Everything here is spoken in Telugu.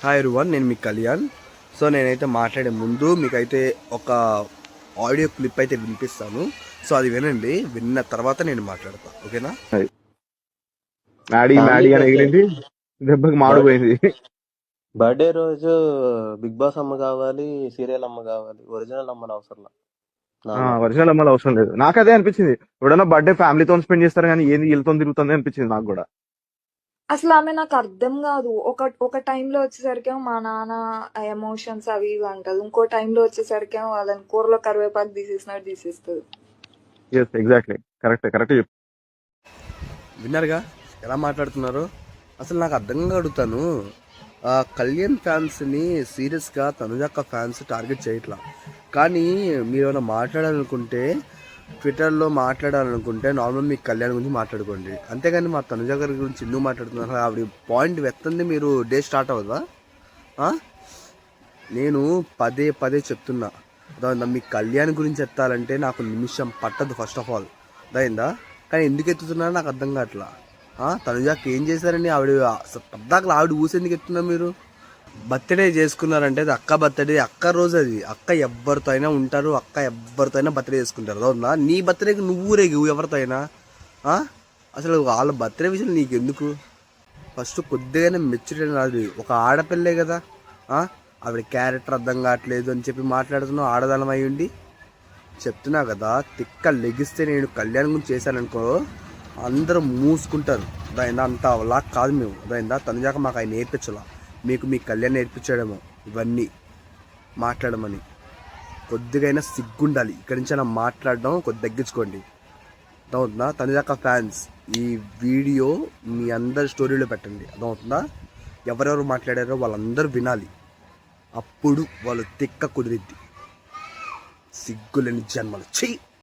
హాయ్ ఎవ్రీవన్, నేను మీ కళ్యాణ్. సో నేనైతే మాట్లాడే ముందు మీకైతే ఒక ఆడియో క్లిప్ అయితే వినిపిస్తాను. సో అది వినండి, విన్న తర్వాత నేను మాట్లాడతా, ఓకేనా? అది మ్యాడీ మ్యాడీ ఫ్యామిలీకి అని అయితే ఎగిరింది, దెబ్బకి బర్త్ మాడిపోయింది. బర్త్డే రోజు బిగ్ బాస్ అమ్మ కావాలి, సీరియల్ అమ్మ కావాలి, ఒరిజినల్ అమ్మని అవసరం నార్మల్. ఒరిజినల్ అమ్మాయిలు అవసరం లేదు. నాకు అదే అనిపించింది. ఎవడన్నా బర్త్డే ఫ్యామిలీతో స్పెండ్ చేస్తారు కానీ ఏంది వీళ్ళతో తిరుగుతుంది అనిపించింది నాకు కూడా. అసలు ఆమె నాకు అర్థం కాదు. ఒక టైంలో వచ్చేసరికేమో మా నాన్న ఎమోషన్స్ అవి ఇవి అంటది. ఇంకో టైంలో వచ్చేసరికేమో వాళ్ళని కూరలో కరివేపాకు తీసేసినట్టు తీసేస్తుంది. ఎస్, ఎగ్జాక్ట్లీ, కరెక్ట్ చెప్పు. విన్నారుగా ఎలా మాట్లాడుతున్నారు? అసలు నాకు అర్థంగా అడుగుతాను, కళ్యాణ్ ఫ్యాన్స్ని సీరియస్గా తనుజక్క ఫ్యాన్స్ టార్గెట్ చేయట్లా. కానీ మీరు ఏమైనా మాట్లాడాలనుకుంటే, ట్విట్టర్లో మాట్లాడాలనుకుంటే నార్మల్ మీకు కళ్యాణ్ గురించి మాట్లాడుకోండి. అంతేగాని మా తనుజ గారి గురించి ఎందుకు మాట్లాడుతున్నారు? ఆవిడ పాయింట్ వెత్తంది మీరు డే స్టార్ట్ అవ్వదా? నేను పదే పదే చెప్తున్నా, అదా మీ కళ్యాణ్ గురించి ఎత్తాలంటే నాకు నిమిషం పట్టదు ఫస్ట్ ఆఫ్ ఆల్, అదైందా? కానీ ఎందుకు ఎత్తుతున్నారో నాకు అర్థం కావట్లా. తనుజాకి ఏం చేశారని ఆవిడ పద్దాకలు ఆవిడ ఊసేందుకు ఎత్తున్నా మీరు? బర్త్డే చేసుకున్నారంటే అది అక్క బర్త్డే, అక్క రోజు అది. అక్క ఎవరితో అయినా ఉంటారు, అక్క ఎవరితో అయినా బర్త్డే చేసుకుంటారు, అవునా? నీ బర్త్డేకి నువ్వు రేగు ఎవరితో అయినా. అసలు వాళ్ళ బర్త్డే విషయం నీకు ఎందుకు? ఫస్ట్ కొద్దిగానే మెచ్యూరిటీ రాదు. ఒక ఆడపిల్లే కదా, ఆవిడ క్యారెక్టర్ అర్థం కావట్లేదు అని చెప్పి మాట్లాడుతున్నావు ఆడదానం అయి ఉండి. చెప్తున్నా కదా, తిక్క లెగిస్తే నేను కళ్యాణ్ గురించి చేశాననుకో అందరూ మూసుకుంటారు. అదైందా? అంత అలా కాదు మేము, అదైందా? తనుజాక మాకు ఆయన నేర్పించాల, మీకు మీ కళ్యాణ్ నేర్పించడమో ఇవన్నీ మాట్లాడమని. కొద్దిగైనా సిగ్గుండాలి. ఇక్కడి నుంచి అయినా మాట్లాడడం కొద్ది తగ్గించుకోండి, అర్థమవుతుందా? తనుజాక ఫ్యాన్స్ ఈ వీడియో మీ అందరి స్టోరీలో పెట్టండి, అర్థమవుతుందా? ఎవరెవరు మాట్లాడారో వాళ్ళందరూ వినాలి, అప్పుడు వాళ్ళు తిక్క కుదిరిద్ది. సిగ్గులేని జన్మలు చెయ్యి.